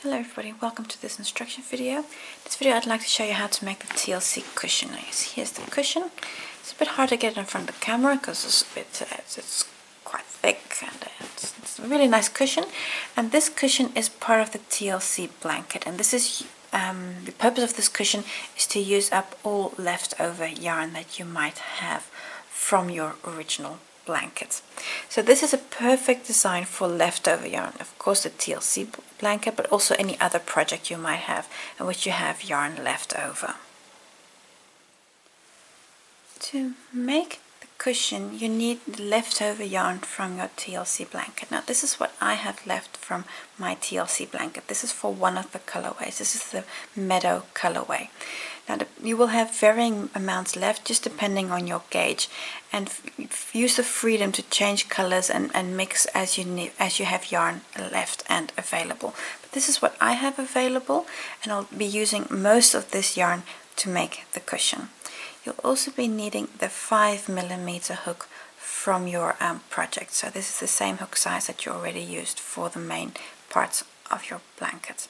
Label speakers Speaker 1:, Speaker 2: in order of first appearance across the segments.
Speaker 1: Hello everybody, welcome to this instruction video. This video I'd like to show you how to make the TLC cushion. Here's the cushion. It's a bit hard to get it in front of the camera because it's quite thick and it's a really nice cushion. And this cushion is part of the TLC blanket, and this is the purpose of this cushion is to use up all leftover yarn that you might have from your original blanket. So this is a perfect design for leftover yarn, of course the TLC blanket, but also any other project you might have in which you have yarn left over. To make the cushion you need the leftover yarn from your TLC blanket. Now this is what I have left from my TLC blanket. This is for one of the colorways. This is the Meadow colorway. Now you will have varying amounts left just depending on your gauge, and use the freedom to change colors and mix as you need, as you have yarn left and available. But this is what I have available, and I'll be using most of this yarn to make the cushion. You'll also be needing the 5mm hook from your project. So this is the same hook size that you already used for the main parts of your blanket.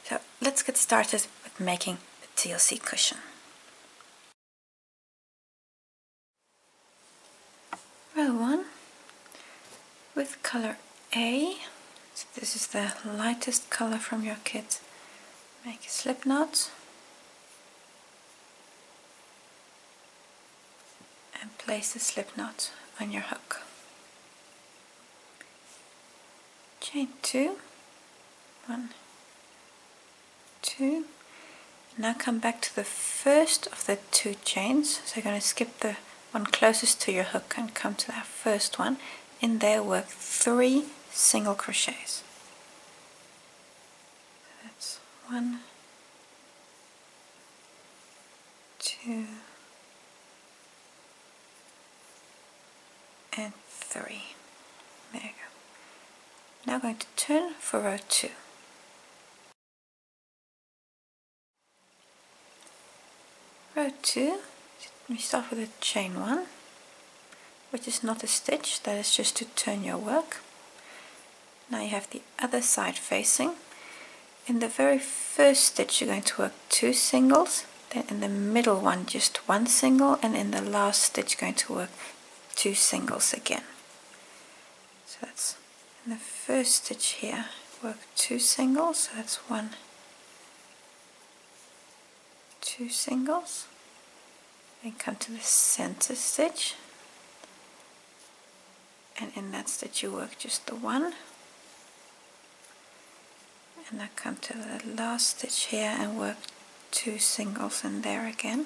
Speaker 1: So let's get started with making TLC cushion. Row 1 with color A. So this is the lightest color from your kit. Make a slip knot and place the slip knot on your hook. Chain 2, 1, 2. Now come back to the first of the 2 chains. So you're going to skip the one closest to your hook and come to that first one. In there work 3 single crochets. So that's 1, 2, and 3. There you go. Now I'm going to turn for row 2. Row 2, we start with a chain 1, which is not a stitch, that is just to turn your work. Now you have the other side facing. In the very first stitch you're going to work 2 singles, then in the middle one just 1 single, and in the last stitch you're going to work 2 singles again. So that's in the first stitch here, work 2 singles, so that's 1, 2 singles, then come to the center stitch, and in that stitch you work just the 1, and now come to the last stitch here and work 2 singles in there again.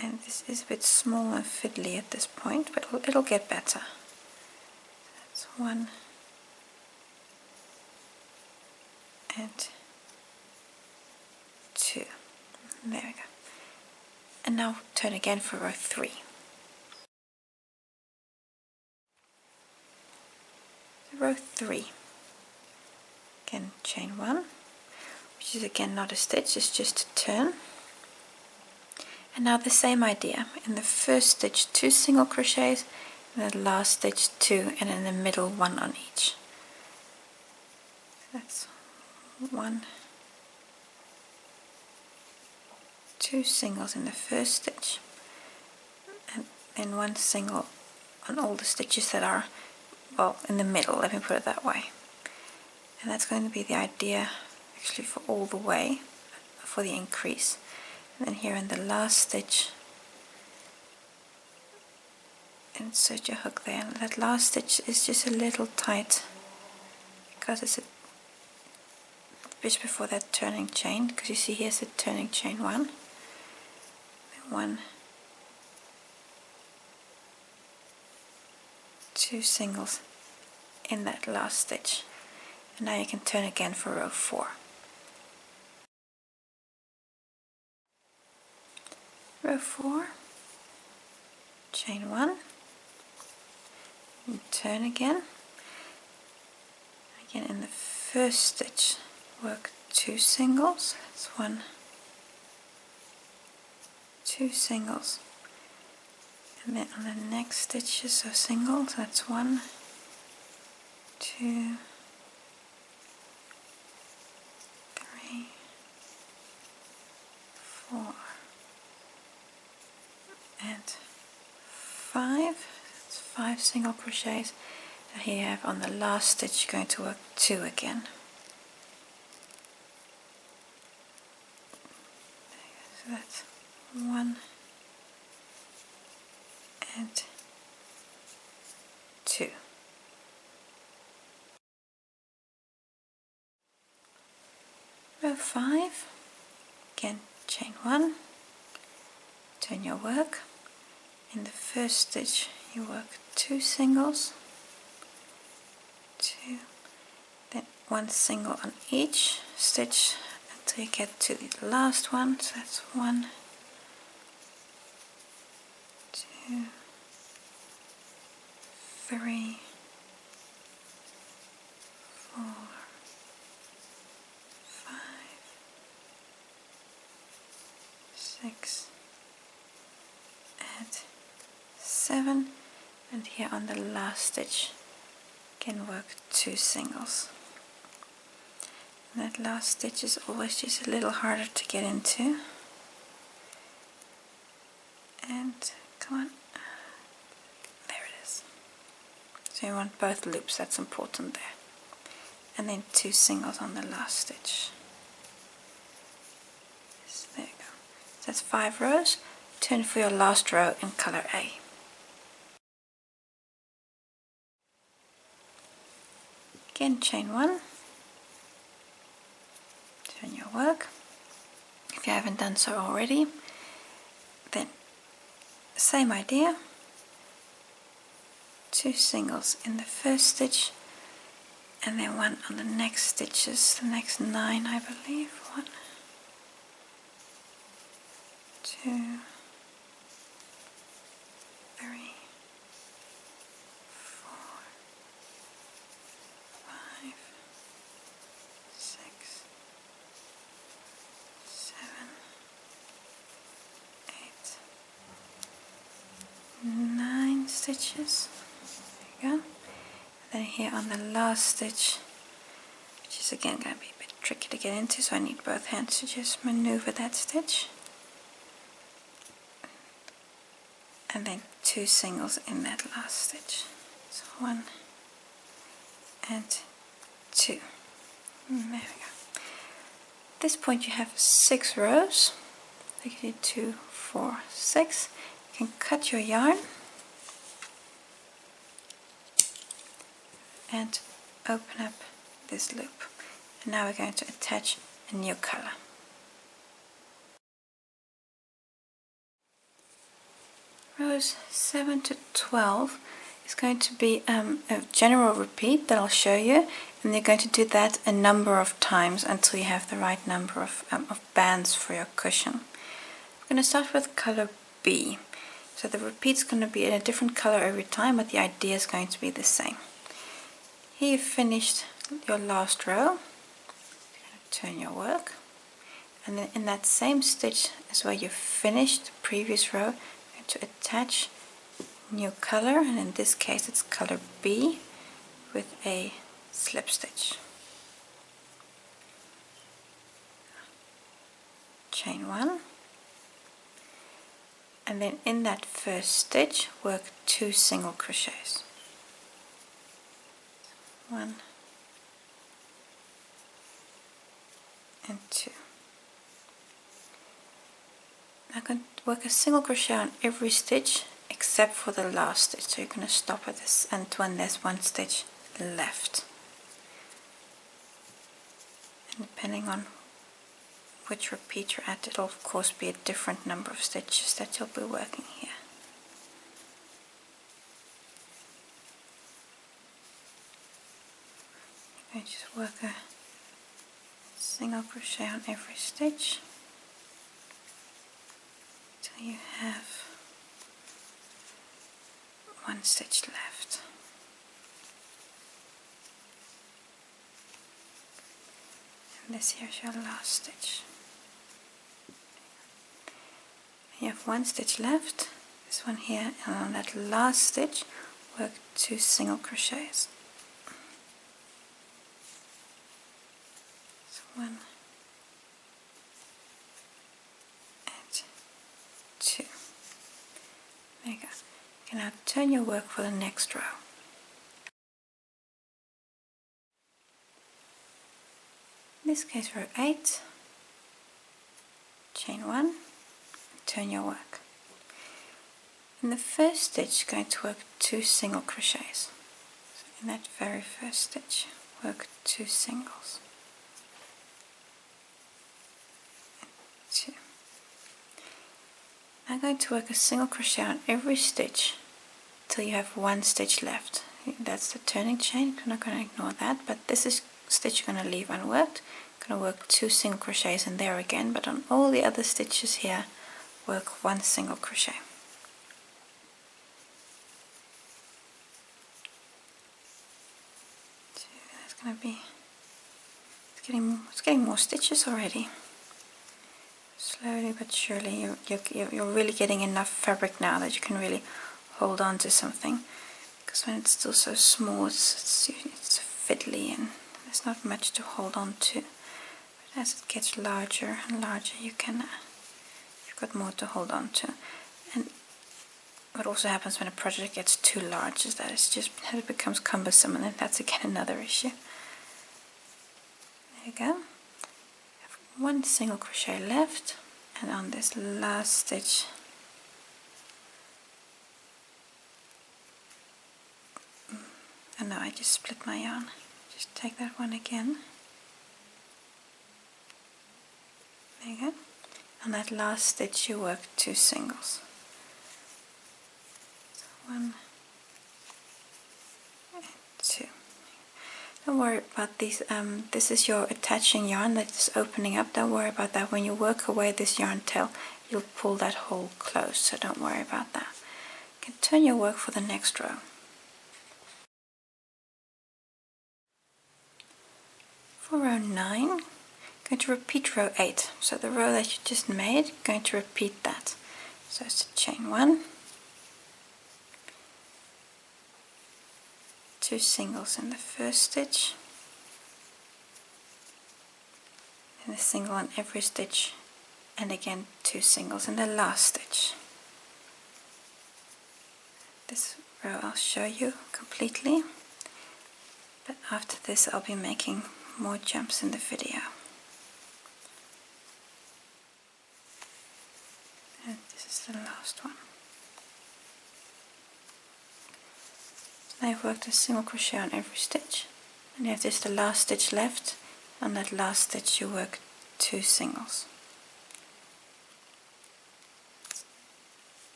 Speaker 1: And this is a bit small and fiddly at this point, but it'll get better. That's 1 and 2. There we go. And now turn again for row 3. So row 3. Again chain 1, which is again not a stitch, it's just a turn. And now the same idea. In the first stitch 2 single crochets, in the last stitch 2, and in the middle 1 on each. That's 1, 2 singles in the first stitch, and then 1 single on all the stitches that are, well, in the middle, let me put it that way. And that's going to be the idea actually for all the way, for the increase. And then here in the last stitch, insert your hook there. And that last stitch is just a little tight because it's just before that turning chain, because you see here's the turning chain 1, then 1, 2 singles in that last stitch. And now you can turn again for row 4. Row 4, chain 1, and turn again. Again in the first stitch work 2 singles, that's 1, 2 singles, and then on the next stitches of singles, that's 1, 2, 4 and 5. That's 5 single crochets. And here you have on the last stitch you're going to work 2 again. So that's 1 and 2. Row 5, again chain 1, turn your work. In the first stitch you work 2 singles, 2, then 1 single on each stitch until you get to the last one. So that's 1, 2, 3, 4, 5, 6 and 7, and here on the last stitch can work 2 singles. And that last stitch is always just a little harder to get into. And come on, there it is. So you want both loops, that's important there. And then 2 singles on the last stitch. So there you go. So that's 5 rows. Turn for your last row in color A. Again chain 1, turn your work. If you haven't done so already, then same idea, 2 singles in the first stitch and then 1 on the next stitches, the next 9 I believe. 1, 2, 3, 4, 5, 6, 7, 8, 9 stitches. There you go. Then here on the last stitch, which is again going to be a bit tricky to get into, so I need both hands to just maneuver that stitch. And then 2 singles in that last stitch. So 1 and 2. There we go. At this point you have 6 rows. So you can do 2, 4, 6. You can cut your yarn and open up this loop. And now we're going to attach a new color. Rows 7 to 12 is going to be a general repeat that I'll show you, and you're going to do that a number of times until you have the right number of bands for your cushion. We're going to start with color B. So the repeat's going to be in a different color every time, but the idea is going to be the same. Here you've finished your last row. Turn your work, and then in that same stitch as where you finished the previous row, you're going to attach new color, and in this case it's color B with a slip stitch. Chain 1, and then in that first stitch work 2 single crochets. 1 and 2. I'm going to work a single crochet on every stitch except for the last stitch, so you're going to stop at this and when there's 1 stitch left. And depending on which repeat you're at, it'll of course be a different number of stitches that you'll be working here. You just work a single crochet on every stitch until you have 1 stitch left. And this here is your last stitch. You have 1 stitch left, this one here, and on that last stitch work 2 single crochets. 1 There you go. You can now turn your work for the next row. In this case, row 8, chain 1, turn your work. In the first stitch, you're going to work 2 single crochets. So in that very first stitch, work 2 singles. 2. Now I'm going to work a single crochet on every stitch till you have 1 stitch left. That's the turning chain. I'm not going to ignore that, but this is stitch you're going to leave unworked. I'm going to work 2 single crochets in there again, but on all the other stitches here, work 1 single crochet. So that's going to be, it's getting more stitches already. Slowly but surely, you're really getting enough fabric now that you can really hold on to something. Because when it's still so small, it's fiddly and there's not much to hold on to. But as it gets larger and larger, you've got more to hold on to. And what also happens when a project gets too large is that it becomes cumbersome, and then that's again another issue. There you go. You have 1 single crochet left, and on this last stitch, oh no, I just split my yarn. Just take that one again. There you go. On that last stitch, you work 2 singles. So 1 and 2. Don't worry about these. This is your attaching yarn that is opening up. Don't worry about that. When you work away this yarn tail, you'll pull that hole closed. So don't worry about that. You can turn your work for the next row. For row 9, I'm going to repeat row 8. So the row that you just made, going to repeat that. So it's a chain 1, 2 singles in the first stitch, and a single on every stitch, and again 2 singles in the last stitch. This row I'll show you completely, but after this I'll be making more jumps in the video. And this is the last one. Now I've worked a single crochet on every stitch, and you have just the last stitch left. On that last stitch you work 2 singles.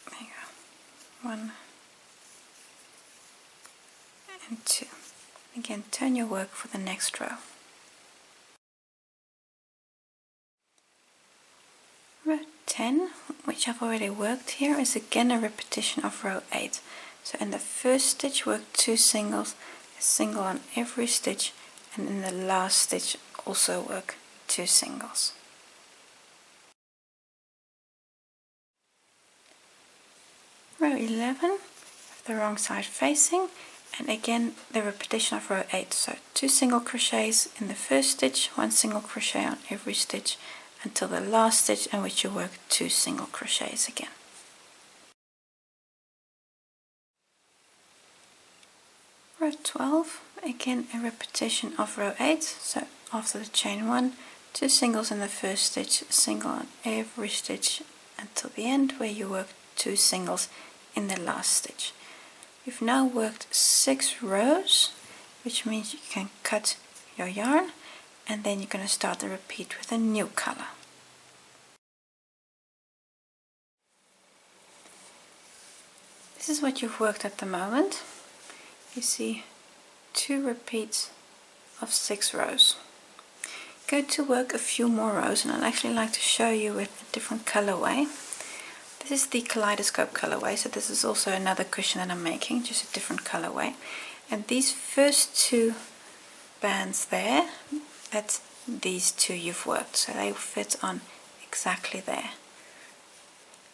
Speaker 1: There you go. 1 and 2. Again, turn your work for the next row. Row 10, which I've already worked here, is again a repetition of row 8. So in the first stitch work 2 singles, a single on every stitch, and in the last stitch also work 2 singles. Row 11, have the wrong side facing, and again the repetition of row 8. So 2 single crochets in the first stitch, 1 single crochet on every stitch until the last stitch, in which you work 2 single crochets again. Row 12, again a repetition of row 8. So after the chain 1, 2 singles in the first stitch, a single on every stitch until the end, where you work 2 singles in the last stitch. You've now worked 6 rows, which means you can cut your yarn, and then you're going to start the repeat with a new color. This is what you've worked at the moment. You see 2 repeats of 6 rows. Go to work a few more rows, and I'd actually like to show you with a different colorway. This is the kaleidoscope colorway, so this is also another cushion that I'm making, just a different colorway. And these first 2 bands there, that's these 2 you've worked, so they fit on exactly there.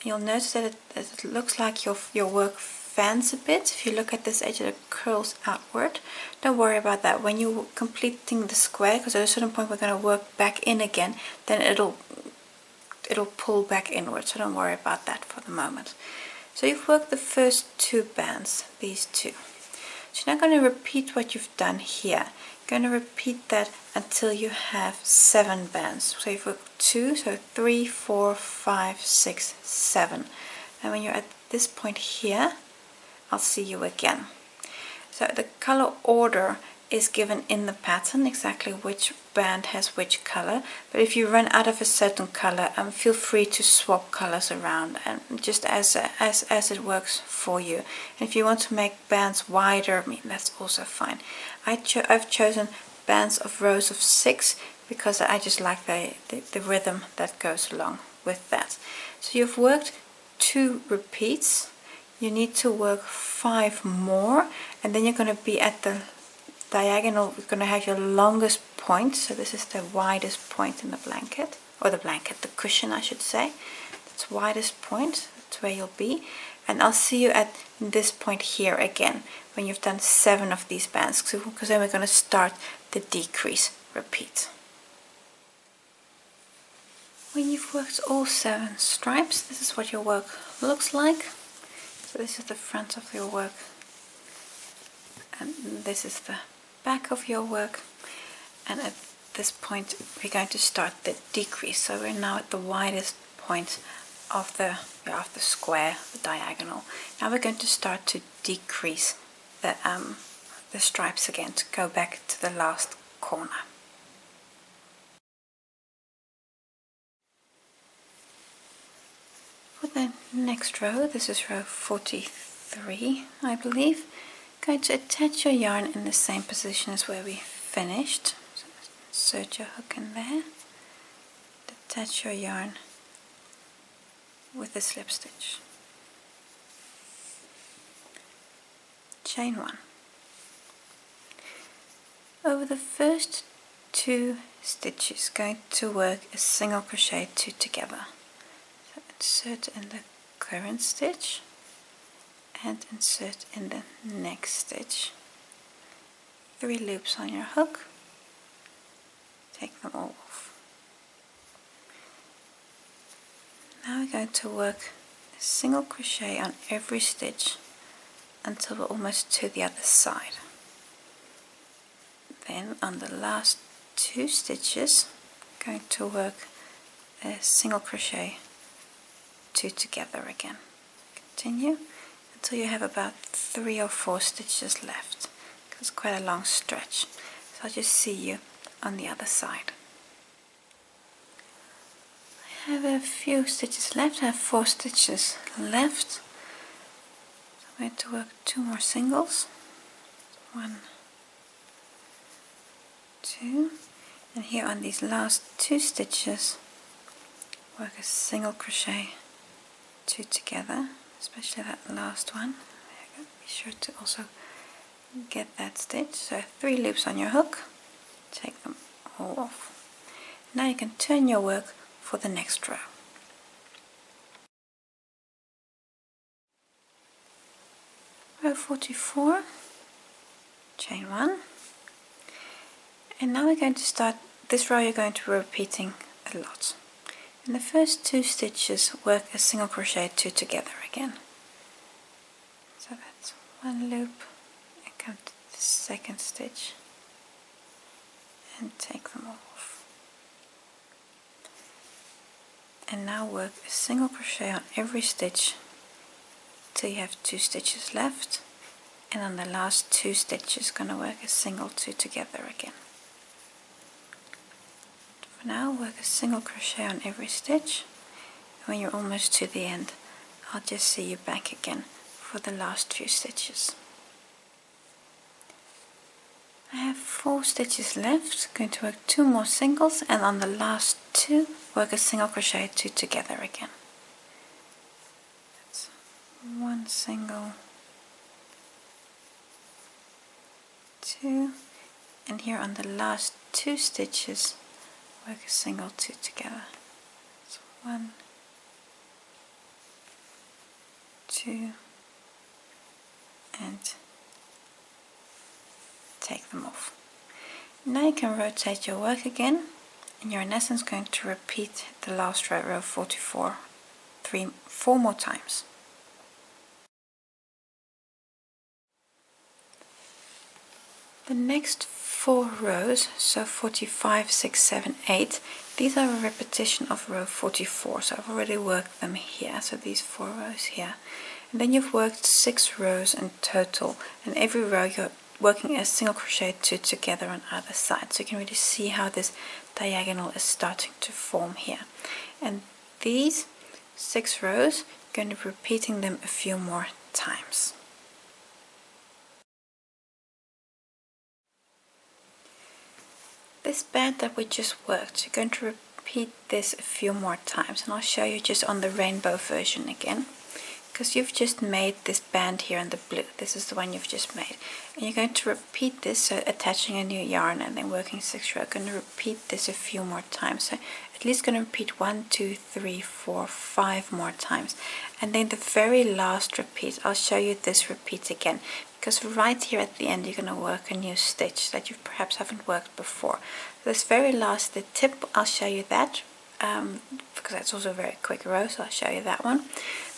Speaker 1: You'll notice that it looks like your work fans a bit. If you look at this edge, it curls outward. Don't worry about that. When you're completing the square, because at a certain point we're going to work back in again, then it'll pull back inward, so don't worry about that for the moment. So you've worked the first 2 bands, these 2. So you're now going to repeat what you've done here. You're going to repeat that until you have 7 bands. So you've worked 2, so 3, 4, 5, 6, 7. And when you're at this point here, I'll see you again. So the color order is given in the pattern, exactly which band has which color, but if you run out of a certain color, feel free to swap colors around, and just as it works for you. And if you want to make bands wider, that's also fine. I've chosen bands of rows of 6 because I just like the rhythm that goes along with that. So you've worked 2 repeats, you need to work 5 more, and then you're going to be at the diagonal. You're going to have your longest point, so this is the widest point in the blanket, or the cushion I should say. That's widest point, that's where you'll be, and I'll see you at this point here again when you've done 7 of these bands, because then we're going to start the decrease repeat. When you've worked all 7 stripes, this is what your work looks like. So this is the front of your work, and this is the back of your work, and at this point we're going to start the decrease. So we're now at the widest point of the square, the diagonal. Now we're going to start to decrease the stripes again, to go back to the last corner. For the next row, this is row 43, I believe. Going to attach your yarn in the same position as where we finished. So insert your hook in there. Attach your yarn with a slip stitch. Chain 1. Over the first 2 stitches, going to work a single crochet 2 together. So insert in the current stitch and insert in the next stitch. 3 loops on your hook, take them all off. Now we're going to work a single crochet on every stitch until we're almost to the other side. Then on the last 2 stitches, going to work a single crochet 2 together again. Continue until you have about 3 or 4 stitches left, because it's quite a long stretch. So I'll just see you on the other side. I have a few stitches left. I have 4 stitches left. So I'm going to work 2 more singles. 1, 2, and here on these last 2 stitches, work a single crochet 2 together. Especially that last one. Be sure to also get that stitch. So 3 loops on your hook, take them all off. Now you can turn your work for the next row. Row 44, chain 1, and now we're going to start this row. You're going to be repeating a lot. In the first 2 stitches, work a single crochet 2 together again. So that's 1 loop, and come to the second stitch and take them off. And now work a single crochet on every stitch till you have 2 stitches left, and on the last 2 stitches going to work a single 2 together again. For now, work a single crochet on every stitch. When you're almost to the end, I'll just see you back again for the last few stitches. I have 4 stitches left. Going to work 2 more singles, and on the last 2 work a single crochet 2 together again. That's 1 single, 2, and here on the last 2 stitches work a single 2 together. So 1, 2, and take them off. Now you can rotate your work again, and you're in essence going to repeat the last row, row 44, 4 more times. The next 4 rows, so 45, 6, 7, 8, these are a repetition of row 44, so I've already worked them here, so these 4 rows here. And then you've worked 6 rows in total, and every row you're working a single crochet 2 together on either side, so you can really see how this diagonal is starting to form here. And these 6 rows, you're going to be repeating them a few more times. This band that we just worked, you're going to repeat this a few more times, and I'll show you just on the rainbow version again, because you've just made this band here in the blue. This is the one you've just made, and you're going to repeat this, so attaching a new yarn and then working 6 rows. Going to repeat this a few more times, so at least going to repeat 1, 2, 3, 4, 5 more times, and then the very last repeat, I'll show you this repeat again, because right here at the end you're going to work a new stitch that you perhaps haven't worked before. This very last, the tip, I'll show you that, because that's also a very quick row, so I'll show you that one.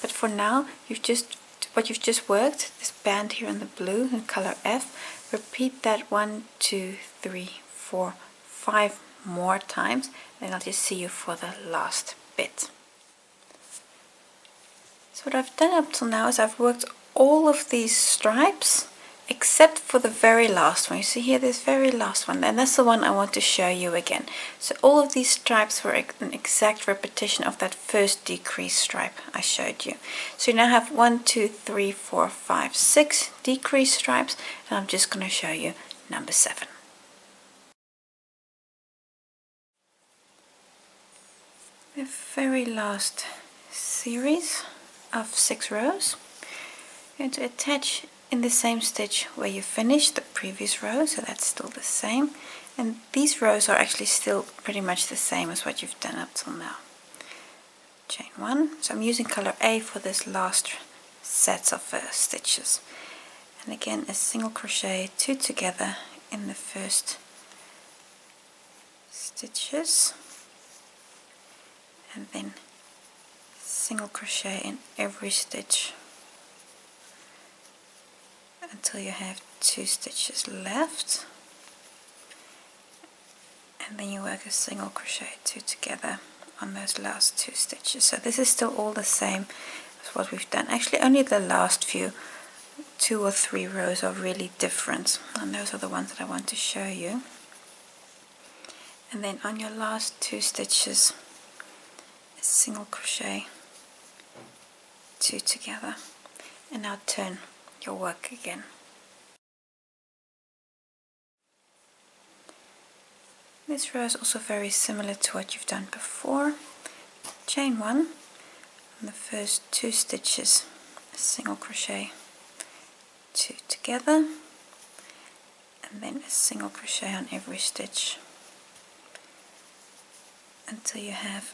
Speaker 1: But for now, what you've just worked, this band here in the blue in color F, repeat that 1, 2, 3, 4, 5 more times, then I'll just see you for the last bit. So what I've done up till now is I've worked all of these stripes except for the very last one. You see here, this very last one, and that's the one I want to show you again. So all of these stripes were an exact repetition of that first decrease stripe I showed you. So you now have 1, 2, 3, 4, 5, 6 decrease stripes, and I'm just going to show you number 7. The very last series of 6 rows, you're going to attach in the same stitch where you finished the previous row, so that's still the same, and these rows are actually still pretty much the same as what you've done up till now. Chain 1, so I'm using color A for this last set of stitches, and again a single crochet 2 together in the first stitches, and then single crochet in every stitch until you have 2 stitches left, and then you work a single crochet 2 together on those last 2 stitches. So this is still all the same as what we've done. Actually only the last few 2 or 3 rows are really different, and those are the ones that I want to show you. And then on your last 2 stitches, a single crochet 2 together, and now turn your work again. This row is also very similar to what you've done before. Chain 1 on the first 2 stitches, a single crochet 2 together, and then a single crochet on every stitch until you have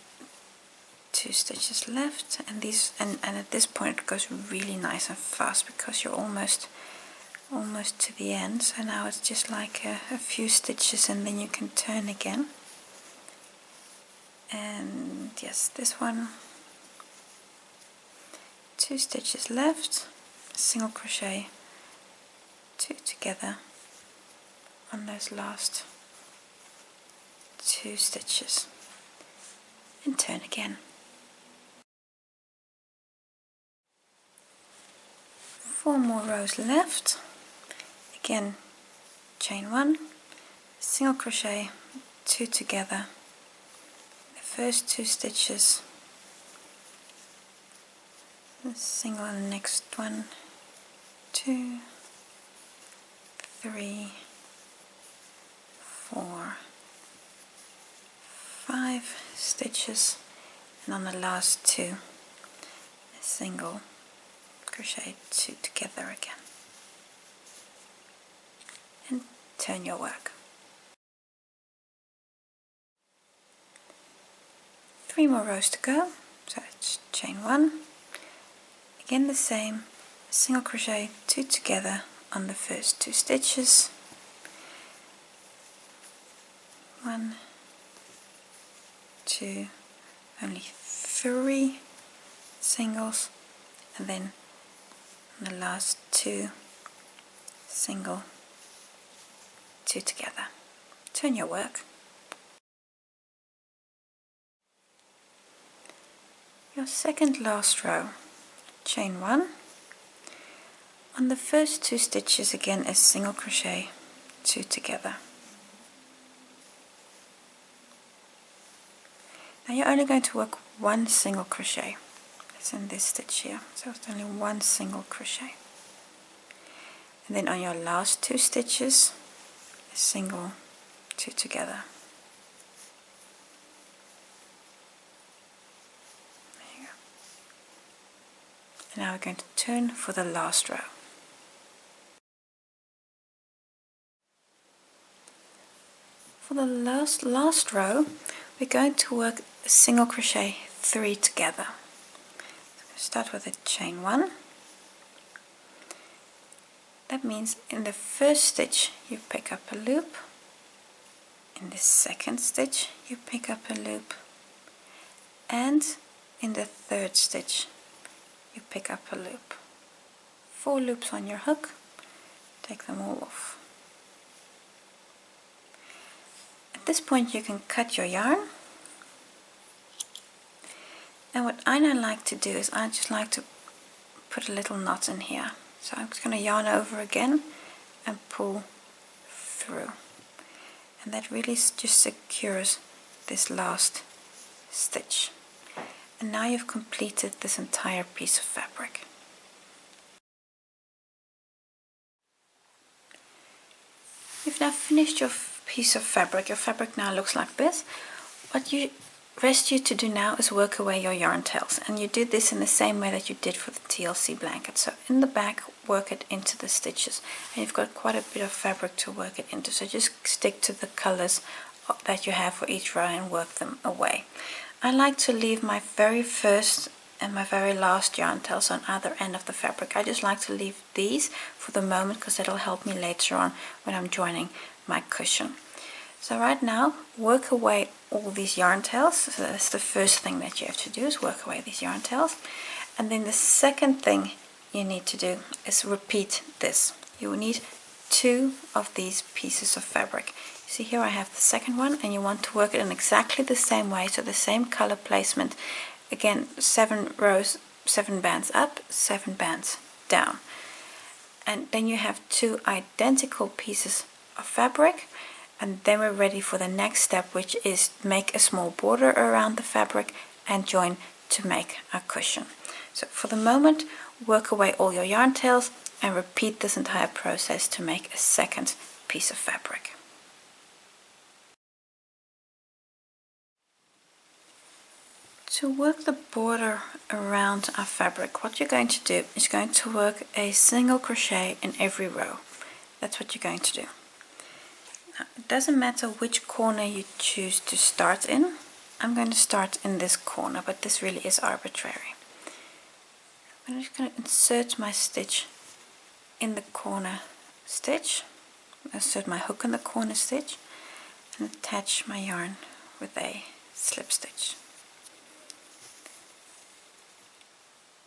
Speaker 1: 2 stitches left, and at this point it goes really nice and fast because you're almost to the end. So now it's just like a few stitches and then you can turn again. And yes, this one, 2 stitches left, a single crochet 2 together on those last 2 stitches, and turn again. 4 more rows left. Again, chain 1, single crochet 2 together, the first 2 stitches, a single on the next one, 2, 3, 4, 5 stitches, and on the last 2, a single crochet 2 together again, and turn your work. 3 more rows to go, so it's chain 1, again the same, single crochet 2 together on the first 2 stitches, 1, 2, only 3 singles, and then on the last 2, single two together. Turn your work. Your second last row, chain 1. On the first 2 stitches again a single crochet, 2 together. Now you're only going to work 1 single crochet. It's in this stitch here, so it's only 1 single crochet. And then on your last 2 stitches, a single, 2 together. There you go. And now we're going to turn for the last row. For the last row, we're going to work a single crochet 3 together. So start with a chain 1. That means in the first stitch you pick up a loop, in the second stitch you pick up a loop, and in the third stitch you pick up a loop. 4 loops on your hook, take them all off. At this point you can cut your yarn, and what I now like to do is I just like to put a little knot in here. So I'm just going to yarn over again and pull through, and that really just secures this last stitch. And now you've completed this entire piece of fabric. You've now finished your piece of fabric. Your fabric now looks like this. What rest you to do now is work away your yarn tails, and you do this in the same way that you did for the TLC blanket. So in the back, work it into the stitches, and you've got quite a bit of fabric to work it into, so just stick to the colors that you have for each row and work them away. I like to leave my very first and my very last yarn tails on either end of the fabric. I just like to leave these for the moment because that'll help me later on when I'm joining my cushion. So right now, work away all these yarn tails. So that's the first thing that you have to do, is work away these yarn tails. And then the second thing you need to do is repeat this. You will need 2 of these pieces of fabric. You see here I have the second one, and you want to work it in exactly the same way, so the same color placement. Again, 7 rows, 7 bands up, 7 bands down. And then you have 2 identical pieces of fabric. And then we're ready for the next step, which is make a small border around the fabric and join to make a cushion. So for the moment, work away all your yarn tails and repeat this entire process to make a second piece of fabric. To work the border around our fabric, what you're going to do is going to work a single crochet in every row. That's what you're going to do. It doesn't matter which corner you choose to start in. I'm going to start in this corner, but this really is arbitrary. I'm just going to insert my stitch in the corner stitch, insert my hook in the corner stitch, and attach my yarn with a slip stitch.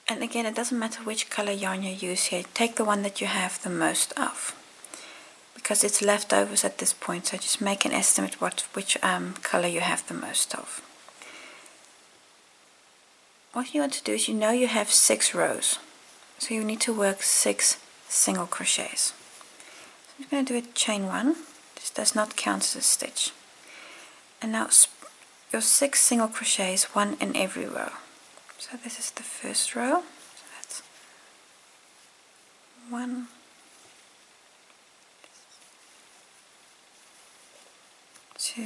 Speaker 1: And again, it doesn't matter which color yarn you use here. Take the one that you have the most of, because it's leftovers at this point, so just make an estimate which color you have the most of. What you want to do is, you have 6 rows, so you need to work 6 single crochets. So I'm going to do a chain 1. This does not count as a stitch. And now your 6 single crochets, 1 in every row. So this is the first row, so that's 1, 2,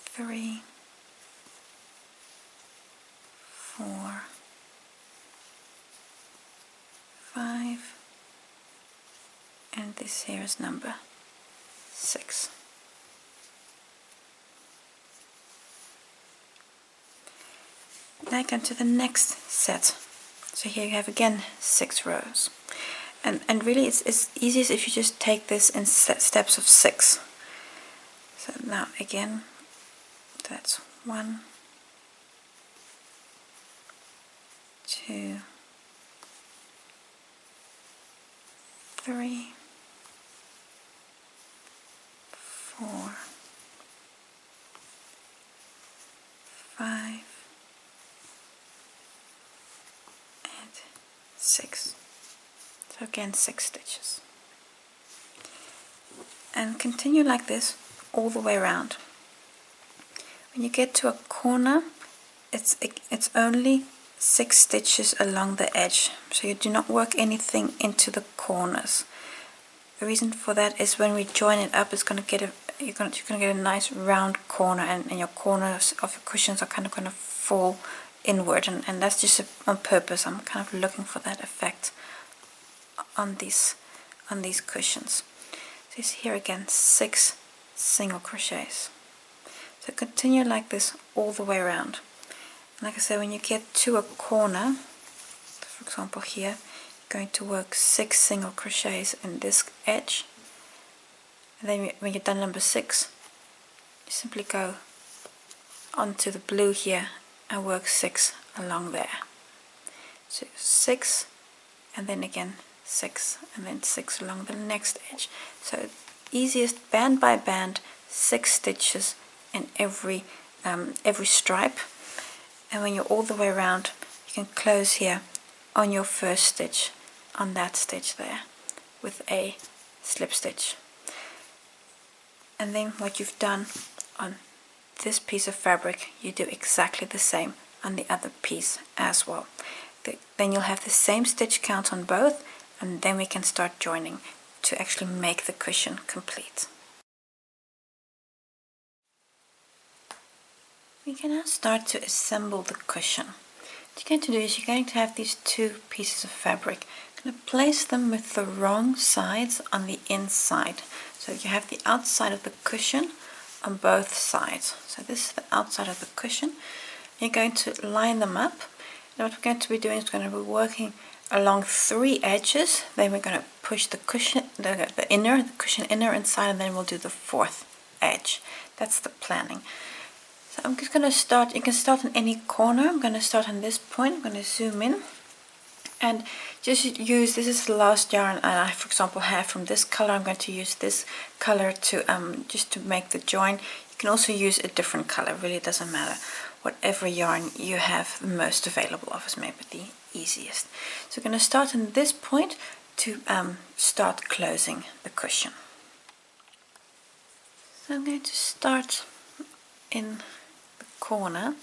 Speaker 1: 3, 4, 5, and this here is number 6. Now I come to the next set. So here you have again 6 rows. And really it's easiest if you just take this in steps of 6. So now again, that's 1, 2, 3, 4, 5, and 6. So again 6 stitches. And continue like this all the way around. When you get to a corner, it's only 6 stitches along the edge, so you do not work anything into the corners. The reason for that is when we join it up, it's going to get you're going to get a nice round corner, and your corners of your cushions are kind of going to fall inward, and that's just on purpose. I'm kind of looking for that effect on these cushions. So you see here again 6 single crochets. So continue like this all the way around. Like I said, when you get to a corner, for example here, you're going to work 6 single crochets in this edge, and then when you're done number 6, you simply go onto the blue here and work 6 along there. So 6, and then again 6, and then 6 along the next edge. So easiest, band by band, 6 stitches in every stripe. And when you're all the way around, you can close here on your first stitch, on that stitch there, with a slip stitch. And then what you've done on this piece of fabric, you do exactly the same on the other piece as well. Then you'll have the same stitch count on both, and then we can start joining to actually make the cushion complete. We can now start to assemble the cushion. What you're going to do is you're going to have these 2 pieces of fabric. You're going to place them with the wrong sides on the inside. So you have the outside of the cushion on both sides. So this is the outside of the cushion. You're going to line them up. And what we're going to be doing is we're going to be working along 3 edges. Then we're going to push the cushion, the cushion inner inside, and then we'll do the 4th edge. That's the planning. So I'm just going to start, you can start in any corner. I'm going to start on this point. I'm going to zoom in and just use, this is the last yarn I, for example, have from this color. I'm going to use this color to just to make the join. You can also use a different color, really doesn't matter. Whatever yarn you have the most available of is maybe the easiest. So we're going to start in this point to start closing the cushion. So I'm going to start in the corner,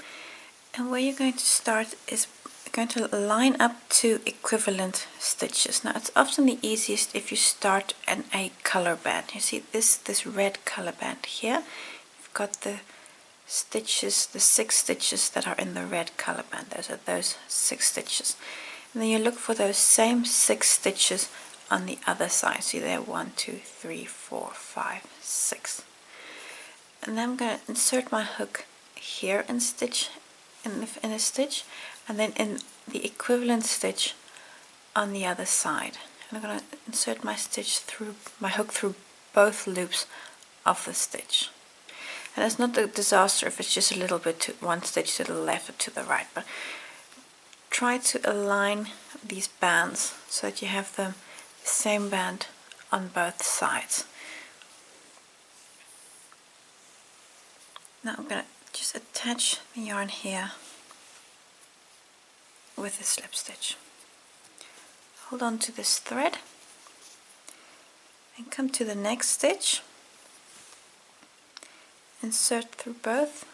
Speaker 1: and where you're going to start is going to line up 2 equivalent stitches. Now it's often the easiest if you start in a color band. You see this red color band here, you've got the stitches, the 6 stitches that are in the red color band. Those are those 6 stitches, and then you look for those same 6 stitches on the other side. See there, 1, 2, 3, 4, 5, 6. And then I'm going to insert my hook here and stitch in a stitch, and then in the equivalent stitch on the other side. And I'm going to insert my hook through both loops of the stitch. And it's not a disaster if it's just a little bit to one stitch to the left or to the right, but try to align these bands so that you have the same band on both sides. Now I'm going to just attach the yarn here with a slip stitch. Hold on to this thread and come to the next stitch. Insert through both,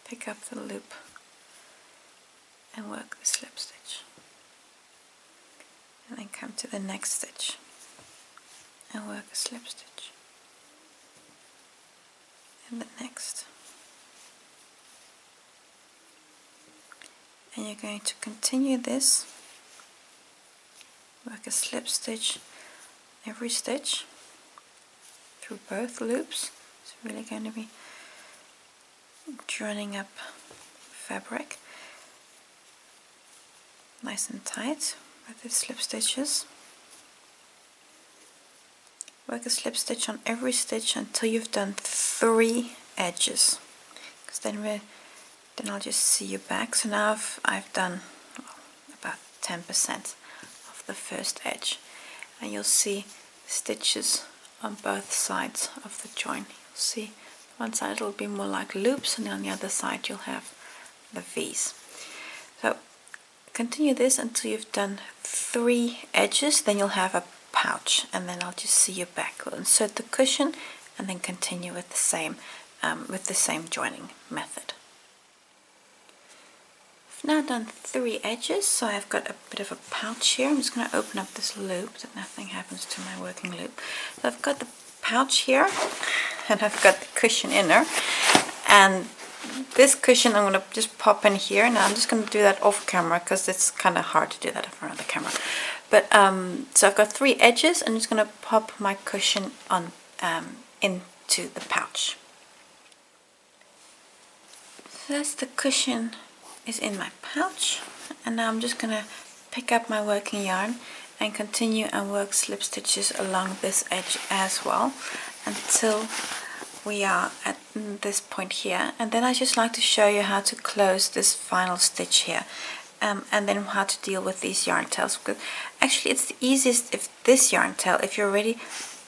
Speaker 1: pick up the loop and work the slip stitch. And then come to the next stitch and work a slip stitch. And the next. And you're going to continue this, work a slip stitch every stitch through both loops. It's really going to be joining up fabric nice and tight with the slip stitches. Work a slip stitch on every stitch until you've done 3 edges, because then I'll just see you back. So now I've done about 10% of the first edge, and you'll see stitches on both sides of the join. You'll see one side it'll be more like loops, and on the other side you'll have the V's. So continue this until you've done 3 edges, then you'll have a pouch, and then I'll just see you back. We'll insert the cushion and then continue with the same joining method. I've now done 3 edges, so I've got a bit of a pouch here. I'm just going to open up this loop so nothing happens to my working loop. So I've got the pouch here, and I've got the cushion inner, and this cushion I'm going to just pop in here. Now I'm just going to do that off camera because it's kind of hard to do that in front of the camera. But so I've got 3 edges, and I'm just going to pop my cushion on into the pouch. So that's the cushion is in my pouch, and now I'm just going to pick up my working yarn and continue and work slip stitches along this edge as well until we are at this point here. And then I just like to show you how to close this final stitch here, and then how to deal with these yarn tails, because actually it's the easiest if this yarn tail, if you already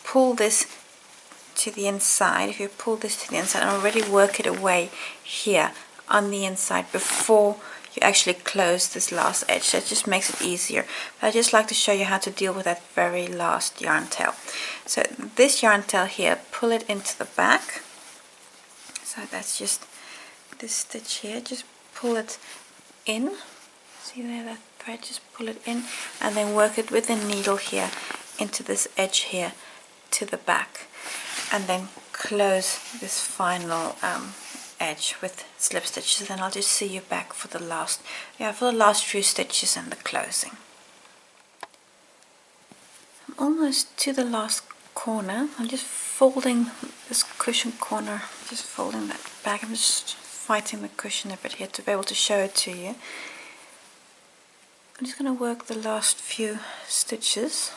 Speaker 1: pull this to the inside, and already work it away here on the inside before you actually close this last edge. That just makes it easier. But I just like to show you how to deal with that very last yarn tail. So this yarn tail here, pull it into the back. So that's just this stitch here, just pull it in. See there, that thread, just pull it in, and then work it with the needle here into this edge here to the back, and then close this final edge with slip stitches. Then I'll just see you back for the last few stitches and the closing. I'm almost to the last corner. I'm just folding this cushion corner, just folding that back. I'm just fighting the cushion a bit here to be able to show it to you. I'm just going to work the last few stitches,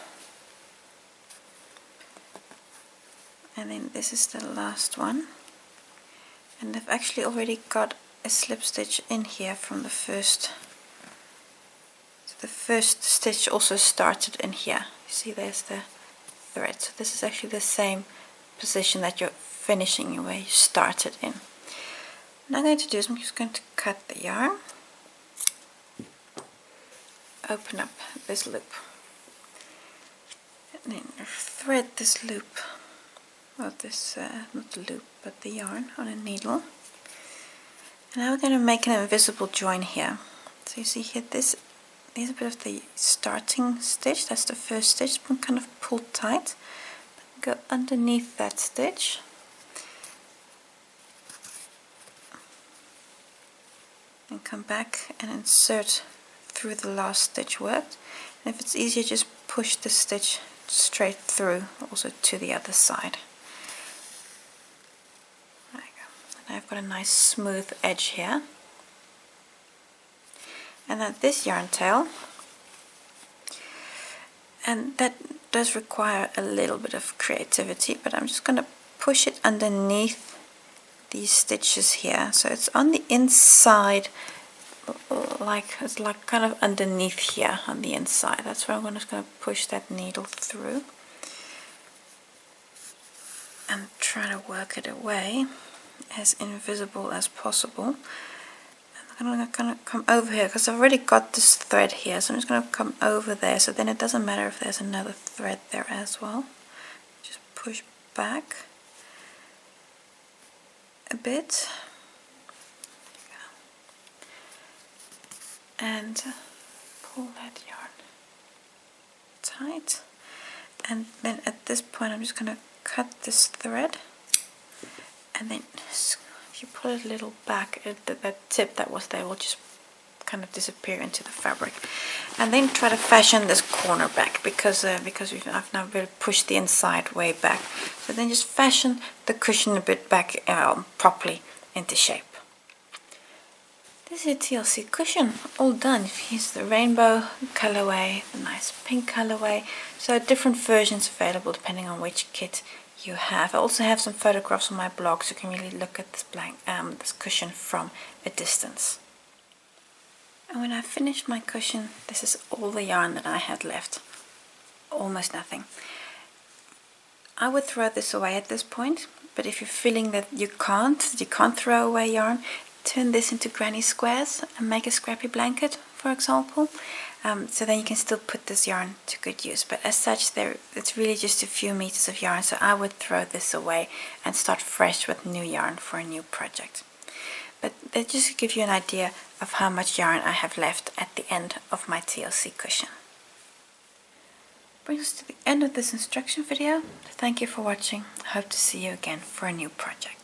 Speaker 1: and then this is the last one. And I've actually already got a slip stitch in here from the first. So the first stitch also started in here. You see there's the thread. So this is actually the same position that you're finishing where you started in. What I'm going to do is I'm just going to cut the yarn, open up this loop, and then thread this loop. Well, this, not the loop, but the yarn on a needle. And now we're going to make an invisible join here. So you see here, this is a bit of the starting stitch. That's the first stitch. I'm kind of pulled tight. Go underneath that stitch. And come back and insert through the last stitch worked. And if it's easier, just push the stitch straight through also to the other side. I've got a nice smooth edge here, and then this yarn tail, and that does require a little bit of creativity, but I'm just going to push it underneath these stitches here, so it's on the inside, it's like kind of underneath here on the inside. That's where I'm just going to push that needle through and try to work it away as invisible as possible. And I'm going to come over here because I've already got this thread here, so I'm just going to come over there, so then it doesn't matter if there's another thread there as well. Just push back a bit and pull that yarn tight, and then at this point I'm just going to cut this thread. And then if you pull it a little back, that tip that was there will just kind of disappear into the fabric. And then try to fashion this corner back because I've now really pushed the inside way back. So then just fashion the cushion a bit back properly into shape. This is a TLC cushion, all done. If you use the rainbow colorway, the nice pink colorway. So different versions available depending on which kit you have. I also have some photographs on my blog, so you can really look at this this cushion from a distance. And when I finished my cushion, this is all the yarn that I had left. Almost nothing. I would throw this away at this point, but if you're feeling that you can't throw away yarn, turn this into granny squares and make a scrappy blanket, for example. So then you can still put this yarn to good use. But as such, it's really just a few meters of yarn, so I would throw this away and start fresh with new yarn for a new project. But that just to give you an idea of how much yarn I have left at the end of my TLC cushion. Brings us to the end of this instruction video. Thank you for watching. I hope to see you again for a new project.